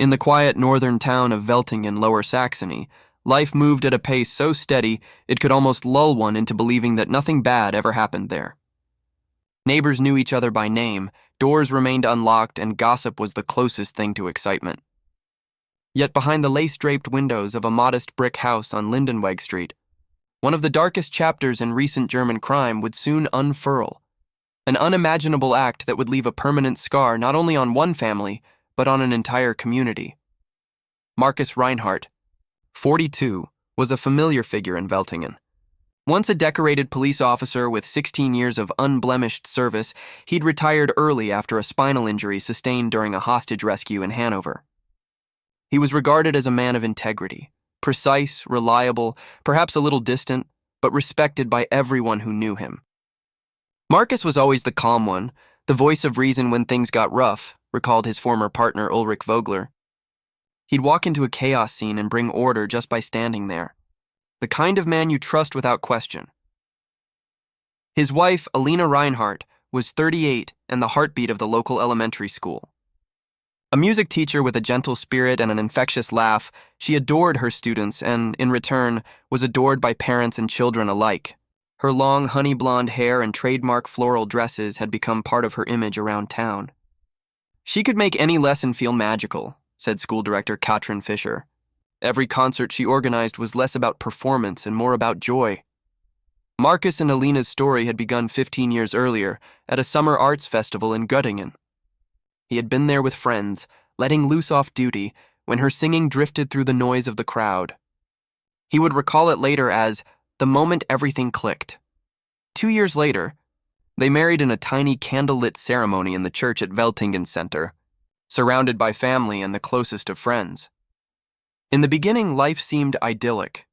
In the quiet northern town of Velting in Lower Saxony, life moved at a pace so steady it could almost lull one into believing that nothing bad ever happened there. Neighbors knew each other by name, doors remained unlocked, and gossip was the closest thing to excitement. Yet behind the lace-draped windows of a modest brick house on Lindenweg Street, one of the darkest chapters in recent German crime would soon unfurl. An unimaginable act that would leave a permanent scar not only on one family, but on an entire community. Markus Reinhardt, 42, was a familiar figure in Veltingen. Once a decorated police officer with 16 years of unblemished service, he'd retired early after a spinal injury sustained during a hostage rescue in Hanover. He was regarded as a man of integrity, precise, reliable, perhaps a little distant, but respected by everyone who knew him. Markus was always the calm one, the voice of reason when things got rough, recalled his former partner Ulrich Vogler. He'd walk into a chaos scene and bring order just by standing there. The kind of man you trust without question. His wife, Alina Reinhardt, was 38 and the heartbeat of the local elementary school. A music teacher with a gentle spirit and an infectious laugh, she adored her students and, in return, was adored by parents and children alike. Her long, honey-blonde hair and trademark floral dresses had become part of her image around town. She could make any lesson feel magical, said school director Katrin Fischer. Every concert she organized was less about performance and more about joy. Markus and Alina's story had begun 15 years earlier at a summer arts festival in Göttingen. He had been there with friends, letting loose off duty, when her singing drifted through the noise of the crowd. He would recall it later as the moment everything clicked. 2 years later, they married in a tiny candlelit ceremony in the church at Veltingen Center, surrounded by family and the closest of friends. In the beginning, life seemed idyllic.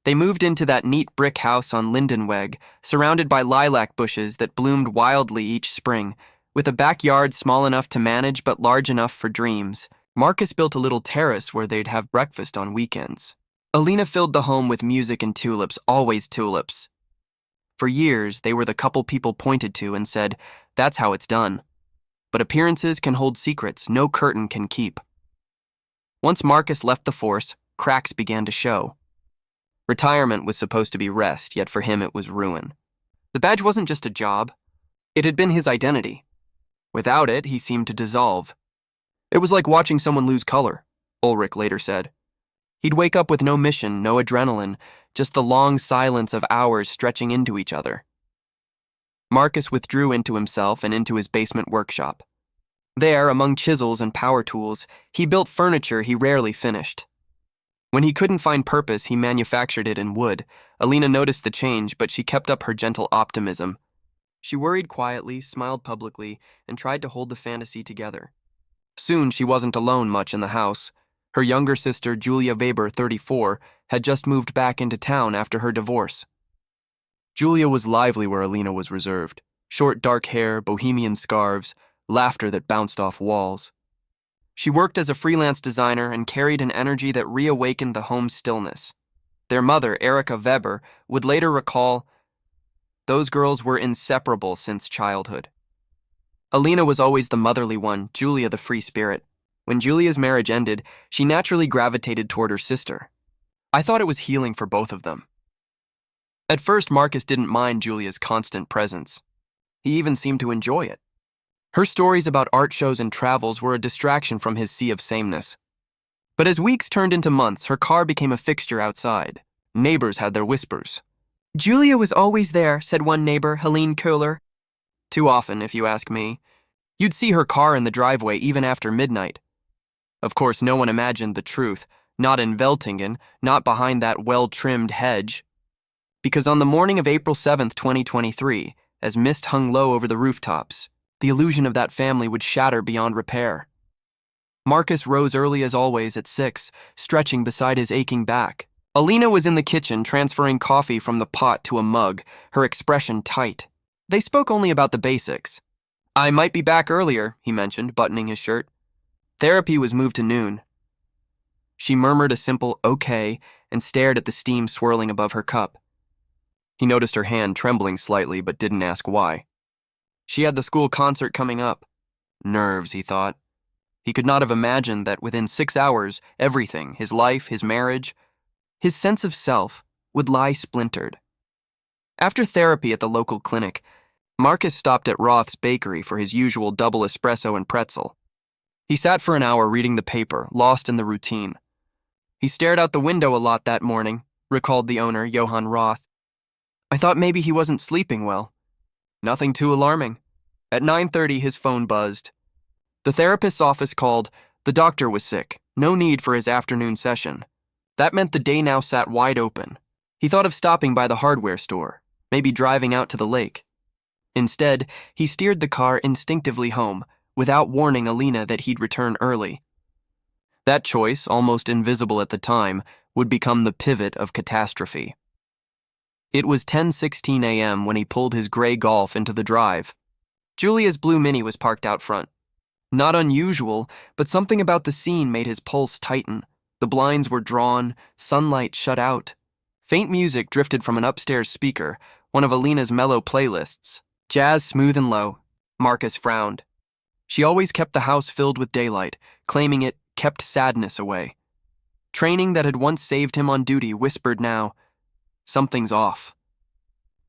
They moved into that neat brick house on Lindenweg, surrounded by lilac bushes that bloomed wildly each spring, with a backyard small enough to manage but large enough for dreams. Markus built a little terrace where they'd have breakfast on weekends. Alina filled the home with music and tulips, always tulips. For years, they were the couple people pointed to and said, "That's how it's done." But appearances can hold secrets no curtain can keep. Once Markus left the force, cracks began to show. Retirement was supposed to be rest, yet for him it was ruin. The badge wasn't just a job. It had been his identity. Without it, he seemed to dissolve. It was like watching someone lose color, Ulrich later said. He'd wake up with no mission, no adrenaline, just the long silence of hours stretching into each other. Markus withdrew into himself and into his basement workshop. There, among chisels and power tools, he built furniture he rarely finished. When he couldn't find purpose, he manufactured it in wood. Alina noticed the change, but she kept up her gentle optimism. She worried quietly, smiled publicly, and tried to hold the fantasy together. Soon she wasn't alone much in the house. Her younger sister, Julia Weber, 34, had just moved back into town after her divorce. Julia was lively where Alina was reserved. Short dark hair, bohemian scarves, laughter that bounced off walls. She worked as a freelance designer and carried an energy that reawakened the home's stillness. Their mother, Erika Weber, would later recall, "Those girls were inseparable since childhood." Alina was always the motherly one, Julia the free spirit. When Julia's marriage ended, she naturally gravitated toward her sister. I thought it was healing for both of them. At first, Markus didn't mind Julia's constant presence. He even seemed to enjoy it. Her stories about art shows and travels were a distraction from his sea of sameness. But as weeks turned into months, her car became a fixture outside. Neighbors had their whispers. "Julia was always there," said one neighbor, Helene Köhler. "Too often, if you ask me. You'd see her car in the driveway even after midnight." Of course, no one imagined the truth, not in Veltingen, not behind that well-trimmed hedge. Because on the morning of April 7th, 2023, as mist hung low over the rooftops, the illusion of that family would shatter beyond repair. Markus rose early as always at 6, stretching beside his aching back. Alina was in the kitchen transferring coffee from the pot to a mug, her expression tight. They spoke only about the basics. "I might be back earlier," he mentioned, buttoning his shirt. Therapy was moved to noon. She murmured a simple "okay" and stared at the steam swirling above her cup. He noticed her hand trembling slightly but didn't ask why. She had the school concert coming up. Nerves, he thought. He could not have imagined that within 6 hours, everything, his life, his marriage, his sense of self, would lie splintered. After therapy at the local clinic, Marcus stopped at Roth's bakery for his usual double espresso and pretzel. He sat for an hour reading the paper, lost in the routine. He stared out the window a lot that morning, recalled the owner, Johann Roth. I thought maybe he wasn't sleeping well. Nothing too alarming. At 9:30, his phone buzzed. The therapist's office called. The doctor was sick. No need for his afternoon session. That meant the day now sat wide open. He thought of stopping by the hardware store, maybe driving out to the lake. Instead, he steered the car instinctively home, without warning Alina that he'd return early. That choice, almost invisible at the time, would become the pivot of catastrophe. It was 10:16 a.m. when he pulled his gray Golf into the drive. Julia's blue Mini was parked out front. Not unusual, but something about the scene made his pulse tighten. The blinds were drawn, sunlight shut out. Faint music drifted from an upstairs speaker, one of Alina's mellow playlists. Jazz smooth and low. Marcus frowned. She always kept the house filled with daylight, claiming it kept sadness away. Training that had once saved him on duty whispered now, something's off.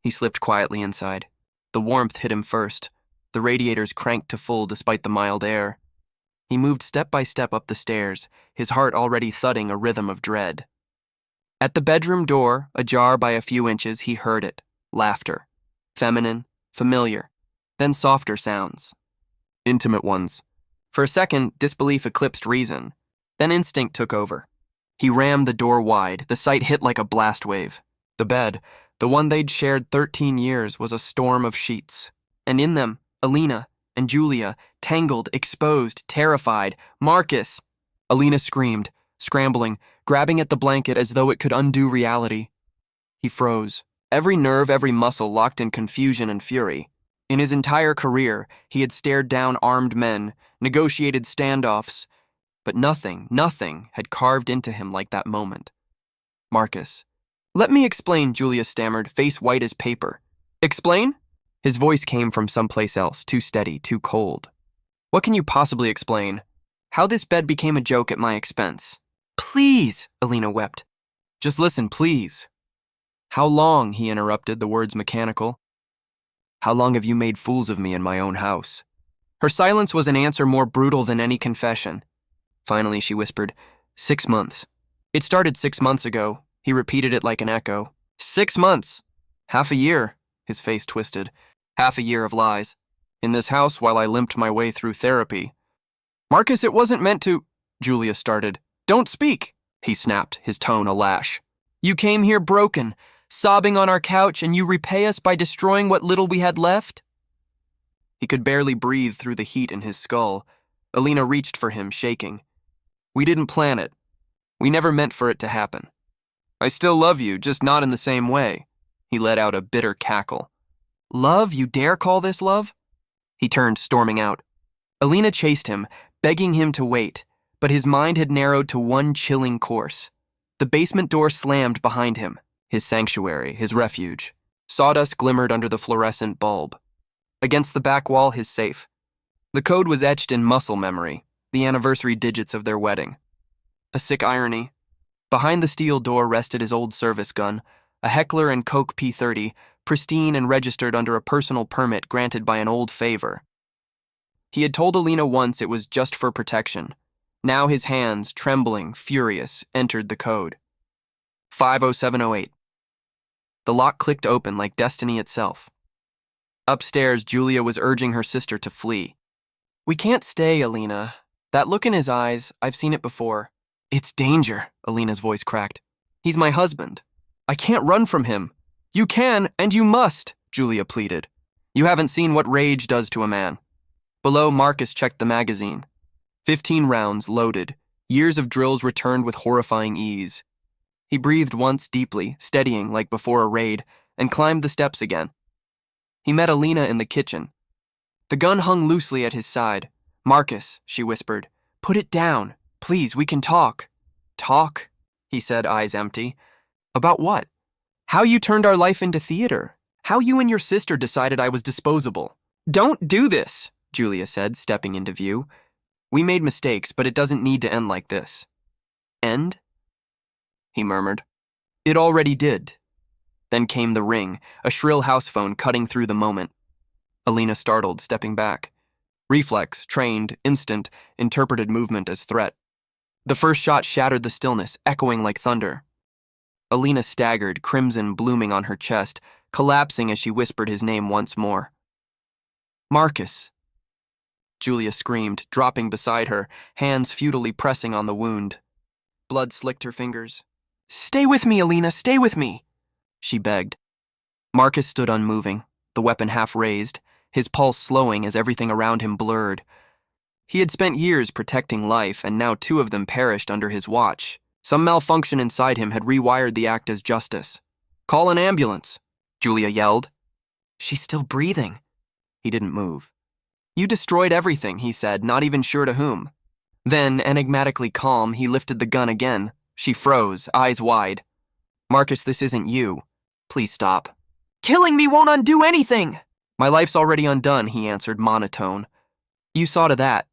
He slipped quietly inside. The warmth hit him first. The radiators cranked to full despite the mild air. He moved step by step up the stairs, his heart already thudding a rhythm of dread. At the bedroom door, ajar by a few inches, he heard it. Laughter. Feminine, familiar, then softer sounds. Intimate ones. For a second, disbelief eclipsed reason. Then instinct took over. He rammed the door wide, the sight hit like a blast wave. The bed, the one they'd shared 13 years, was a storm of sheets. And in them, Alina and Julia, tangled, exposed, terrified. Marcus! Alina screamed, scrambling, grabbing at the blanket as though it could undo reality. He froze. Every nerve, every muscle locked in confusion and fury. In his entire career, he had stared down armed men, negotiated standoffs, but nothing had carved into him like that moment. Marcus. Let me explain, Julia stammered, face white as paper. Explain? His voice came from someplace else, too steady, too cold. What can you possibly explain? How this bed became a joke at my expense. Please, Alina wept. Just listen, please. How long, he interrupted, the words mechanical. How long have you made fools of me in my own house? Her silence was an answer more brutal than any confession. Finally, she whispered, 6 months. It started 6 months ago. He repeated it like an echo. 6 months. Half a year. His face twisted. Half a year of lies. In this house while I limped my way through therapy. Marcus, it wasn't meant to... Julia started. Don't speak, he snapped, his tone a lash. You came here broken, sobbing on our couch, and you repay us by destroying what little we had left? He could barely breathe through the heat in his skull. Alina reached for him, shaking. We didn't plan it. We never meant for it to happen. I still love you, just not in the same way. He let out a bitter cackle. Love? You dare call this love? He turned, storming out. Alina chased him, begging him to wait, but his mind had narrowed to one chilling course. The basement door slammed behind him, his sanctuary, his refuge. Sawdust glimmered under the fluorescent bulb. Against the back wall, his safe. The code was etched in muscle memory, the anniversary digits of their wedding. A sick irony. Behind the steel door rested his old service gun, a Heckler & Koch P30, pristine and registered under a personal permit granted by an old favor. He had told Alina once it was just for protection. Now his hands, trembling, furious, entered the code. 50708. The lock clicked open like destiny itself. Upstairs, Julia was urging her sister to flee. We can't stay, Alina. That look in his eyes, I've seen it before. It's danger, Alina's voice cracked. He's my husband. I can't run from him. You can, and you must, Julia pleaded. You haven't seen what rage does to a man. Below, Marcus checked the magazine. 15 rounds, loaded. Years of drills returned with horrifying ease. He breathed once deeply, steadying like before a raid, and climbed the steps again. He met Alina in the kitchen. The gun hung loosely at his side. Marcus, she whispered, put it down. Please, we can talk. Talk? He said, eyes empty. About what? How you turned our life into theater. How you and your sister decided I was disposable. Don't do this, Julia said, stepping into view. We made mistakes, but it doesn't need to end like this. End? He murmured. It already did. Then came the ring, a shrill house phone cutting through the moment. Alina startled, stepping back. Reflex, trained, instant, interpreted movement as threat. The first shot shattered the stillness, echoing like thunder. Alina staggered, crimson blooming on her chest, collapsing as she whispered his name once more. Marcus. Julia screamed, dropping beside her, hands futilely pressing on the wound. Blood slicked her fingers. Stay with me, Alina, stay with me, she begged. Marcus stood unmoving, the weapon half raised, his pulse slowing as everything around him blurred. He had spent years protecting life, and now 2 of them perished under his watch. Some malfunction inside him had rewired the act as justice. Call an ambulance, Julia yelled. She's still breathing. He didn't move. You destroyed everything, he said, not even sure to whom. Then, enigmatically calm, he lifted the gun again. She froze, eyes wide. Marcus, this isn't you. Please stop. Killing me won't undo anything! My life's already undone, he answered, monotone. You saw to that.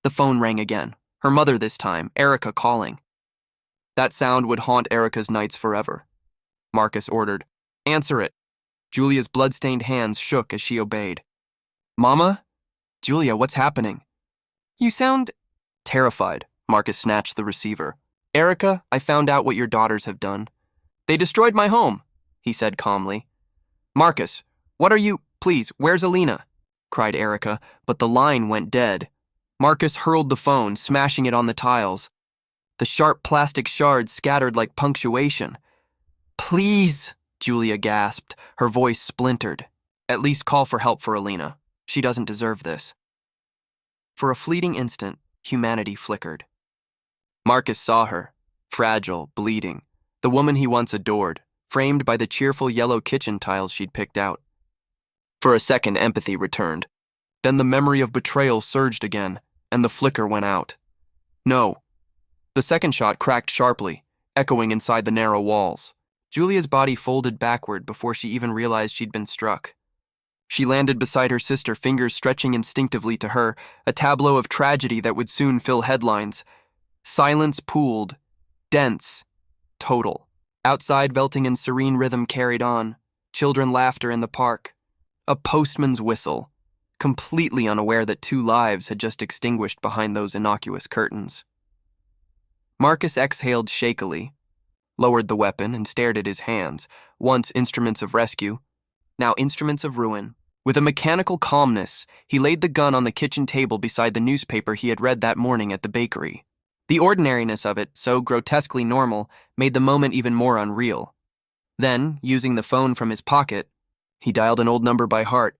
The phone rang again. Her mother this time, Erica calling. That sound would haunt Erica's nights forever. Marcus ordered, Answer it. Julia's blood-stained hands shook as she obeyed. Mama? Julia, what's happening? You sound terrified. Marcus snatched the receiver. Erica, I found out what your daughters have done. They destroyed my home, he said calmly. Marcus, what are you? Please, where's Alina? Cried Erica, but the line went dead. Marcus hurled the phone, smashing it on the tiles. The sharp plastic shards scattered like punctuation. Please, Julia gasped, her voice splintered. At least call for help for Alina. She doesn't deserve this. For a fleeting instant, humanity flickered. Marcus saw her, fragile, bleeding, the woman he once adored, framed by the cheerful yellow kitchen tiles she'd picked out. For a second, empathy returned. Then the memory of betrayal surged again, and the flicker went out. No. The second shot cracked sharply, echoing inside the narrow walls. Julia's body folded backward before she even realized she'd been struck. She landed beside her sister, fingers stretching instinctively to her, a tableau of tragedy that would soon fill headlines. Silence pooled, dense, total. Outside, Veltingen's serene rhythm carried on. Children laughter in the park. A postman's whistle, completely unaware that 2 lives had just extinguished behind those innocuous curtains. Marcus exhaled shakily, lowered the weapon and stared at his hands, once instruments of rescue, now instruments of ruin. With a mechanical calmness, he laid the gun on the kitchen table beside the newspaper he had read that morning at the bakery. The ordinariness of it, so grotesquely normal, made the moment even more unreal. Then, using the phone from his pocket, he dialed an old number by heart.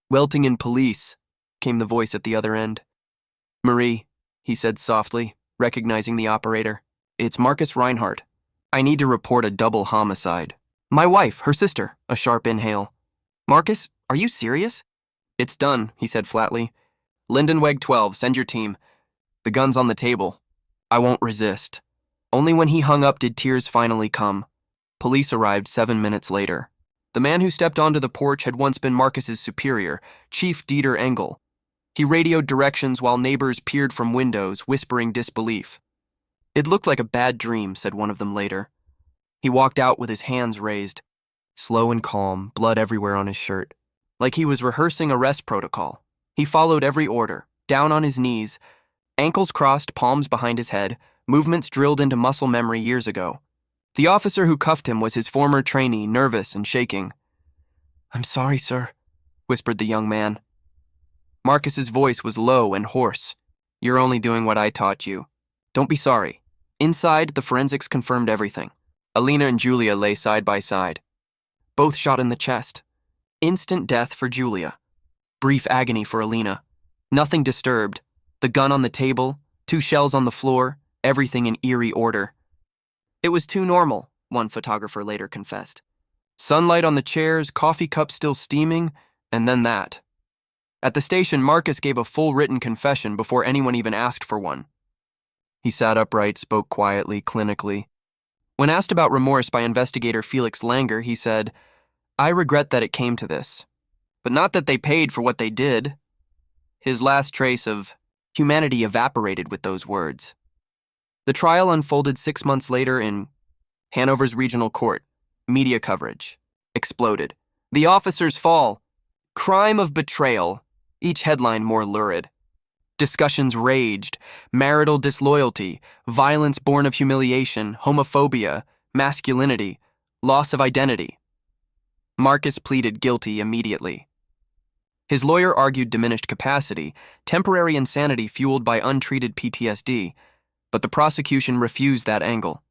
Weltingen Police, came the voice at the other end. Marie, he said softly, recognizing the operator. It's Marcus Reinhardt. I need to report a double homicide. My wife, her sister, a sharp inhale. Marcus, are you serious? It's done, he said flatly. Lindenweg 12, send your team. The gun's on the table. I won't resist. Only when he hung up did tears finally come. Police arrived 7 minutes later. The man who stepped onto the porch had once been Marcus's superior, Chief Dieter Engel. He radioed directions while neighbors peered from windows, whispering disbelief. It looked like a bad dream, said one of them later. He walked out with his hands raised, slow and calm, blood everywhere on his shirt. Like he was rehearsing arrest protocol. He followed every order, down on his knees, ankles crossed, palms behind his head, movements drilled into muscle memory years ago. The officer who cuffed him was his former trainee, nervous and shaking. I'm sorry, sir, whispered the young man. Marcus's voice was low and hoarse. You're only doing what I taught you. Don't be sorry. Inside, the forensics confirmed everything. Alina and Julia lay side by side. Both shot in the chest. Instant death for Julia. Brief agony for Alina. Nothing disturbed. The gun on the table, 2 shells on the floor, everything in eerie order. It was too normal, one photographer later confessed. Sunlight on the chairs, coffee cups still steaming, and then that. At the station, Marcus gave a full written confession before anyone even asked for one. He sat upright, spoke quietly, clinically. When asked about remorse by investigator Felix Langer, he said, I regret that it came to this, but not that they paid for what they did. His last trace of Humanity evaporated with those words. The trial unfolded 6 months later in Hanover's regional court. Media coverage. Exploded. The officers fall. Crime of betrayal. Each headline more lurid. Discussions raged. Marital disloyalty, violence born of humiliation, homophobia, masculinity, loss of identity. Marcus pleaded guilty immediately. His lawyer argued diminished capacity, temporary insanity fueled by untreated PTSD, but the prosecution refused that angle.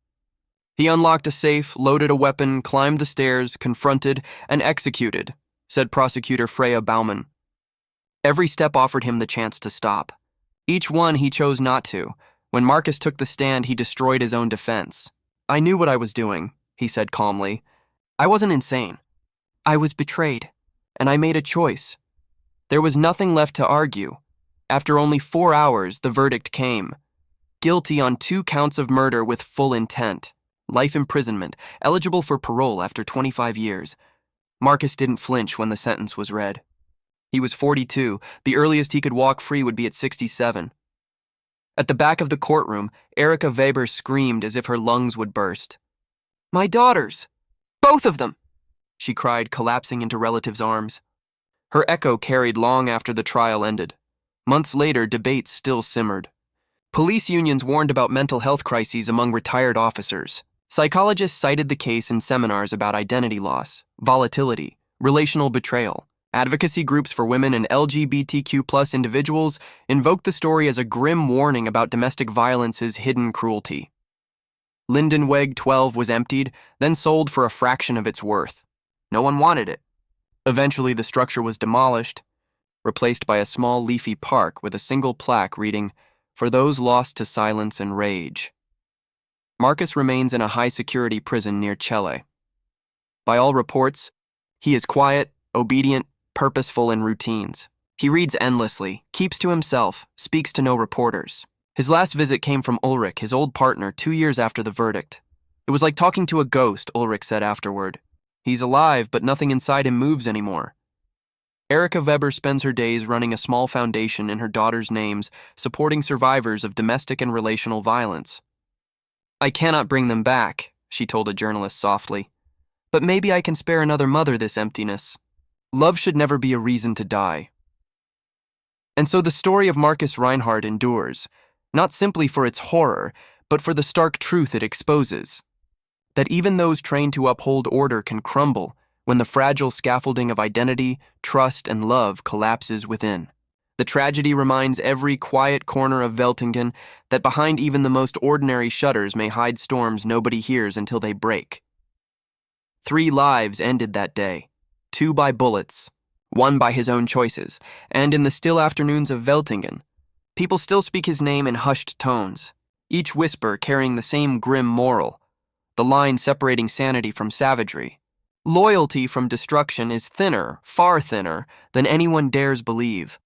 He unlocked a safe, loaded a weapon, climbed the stairs, confronted, and executed, said prosecutor Freya Baumann. Every step offered him the chance to stop. Each one he chose not to. When Marcus took the stand, he destroyed his own defense. I knew what I was doing, he said calmly. I wasn't insane. I was betrayed, and I made a choice. There was nothing left to argue. After only 4 hours, the verdict came. Guilty on 2 counts of murder with full intent. Life imprisonment, eligible for parole after 25 years. Marcus didn't flinch when the sentence was read. He was 42. The earliest he could walk free would be at 67. At the back of the courtroom, Erica Weber screamed as if her lungs would burst. My daughters! Both of them! She cried, collapsing into relatives' arms. Her echo carried long after the trial ended. Months later, debates still simmered. Police unions warned about mental health crises among retired officers. Psychologists cited the case in seminars about identity loss, volatility, relational betrayal. Advocacy groups for women and LGBTQ+ individuals invoked the story as a grim warning about domestic violence's hidden cruelty. Lindenweg 12 was emptied, then sold for a fraction of its worth. No one wanted it. Eventually, the structure was demolished, replaced by a small leafy park with a single plaque reading, "For those lost to silence and rage." Marcus remains in a high-security prison near Celle. By all reports, he is quiet, obedient, purposeful in routines. He reads endlessly, keeps to himself, speaks to no reporters. His last visit came from Ulrich, his old partner, 2 years after the verdict. It was like talking to a ghost, Ulrich said afterward. He's alive, but nothing inside him moves anymore. Erica Weber spends her days running a small foundation in her daughters' names, supporting survivors of domestic and relational violence. I cannot bring them back, she told a journalist softly. But maybe I can spare another mother this emptiness. Love should never be a reason to die. And so the story of Marcus Reinhardt endures, not simply for its horror, but for the stark truth it exposes. That even those trained to uphold order can crumble when the fragile scaffolding of identity, trust, and love collapses within. The tragedy reminds every quiet corner of Weltingen that behind even the most ordinary shutters may hide storms nobody hears until they break. 3 lives ended that day, 2 by bullets, 1 by his own choices, and in the still afternoons of Weltingen, people still speak his name in hushed tones, each whisper carrying the same grim moral, the line separating sanity from savagery. Loyalty from destruction is thinner, far thinner, than anyone dares believe.